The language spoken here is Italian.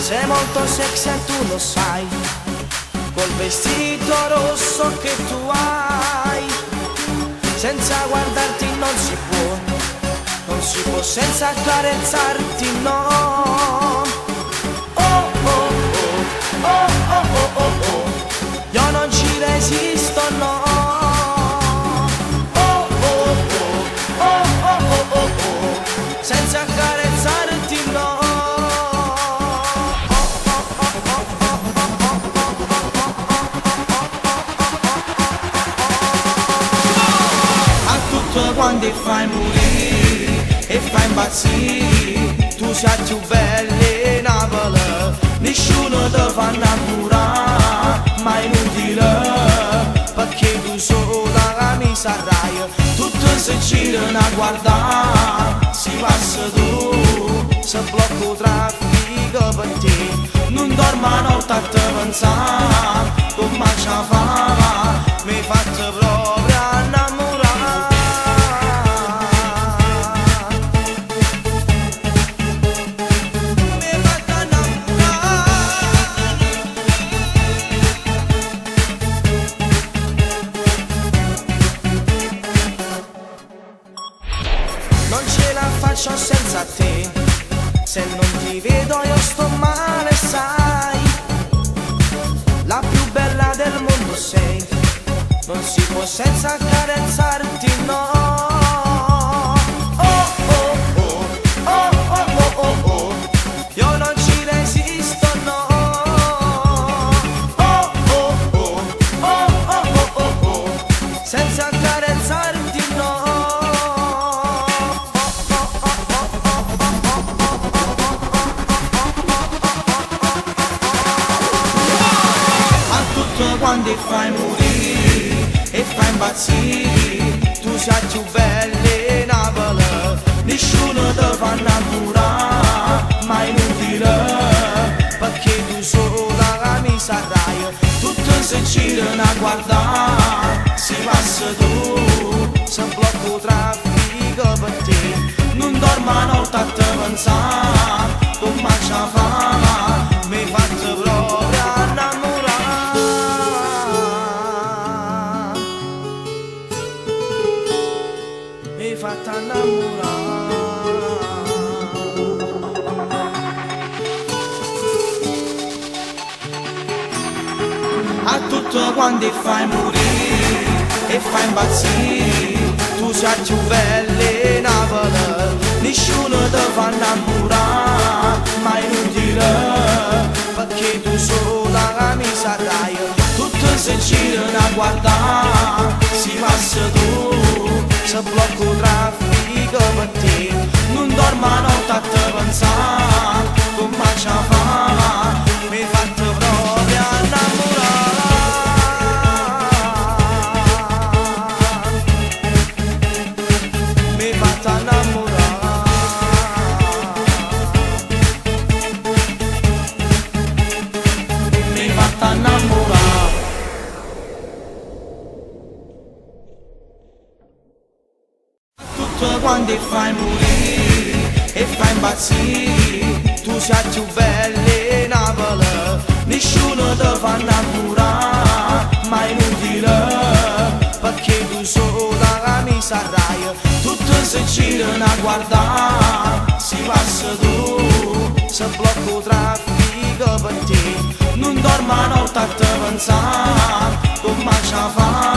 Sei molto sexy e tu lo sai, col vestito rosso che tu hai. Senza guardarti non si può senza accarezzarti, no. Oh oh oh, oh oh oh oh oh, io non ci resisto, no. Oh oh oh, oh oh oh oh oh, senza accarezzarti, no. Quando fai morire e fai impazzire, tu sei più bella in Napoli, nessuno ti fa innamorare, ma è inutile, perché tu sola camisa raia, tutti si girano a guardare, si passa tu, si blocca il traffico per te, non dormo a notte a te pensare, come ci fa, mi hai fatto proprio innamorare. Non ce la faccio senza te, se non ti vedo io sto male, sai. La più bella del mondo sei, non si può senza accarezzarti, no. Oh oh oh, oh oh oh oh oh, io non ci resisto, no. Oh oh oh, oh oh oh oh oh, senza accarezzarti, no. Quando fai morire e fai impazzire, tu sei più bella in Napoli, nessuno ti fa innamorare, ma è inutile, perché tu sola camisa raia, tutti si girano a guardare, si passa tu, si blocca il traffico per te, non dormo a notte a te pensare, come ci fa, mi hai fatto proprio innamorare. Mi hai fatta innamorare. A tutto quando fai morire e fai impazzire, tu sei più bella in Napoli, nessuno ti fa innamorare, ma è inutile, perché tu sola camisa raia, tutti si girano a guardare, si passa tu, si blocca il traffico per te, non dormo a notte a te pensare, come ci fa, mi hai fatto proprio innamorare. Mi hai fatto innamorare. Mi hai fatto innamorare. Quando fai morire e fai impazzire, tu sei più bella in Napoli, nessuno ti fa innamorare, ma è inutile, perché tu sola camisa raia, tutti si girano a guardare, si passa tu, si blocca il traffico per te, non dormo a notte a te pensare, come ci fa.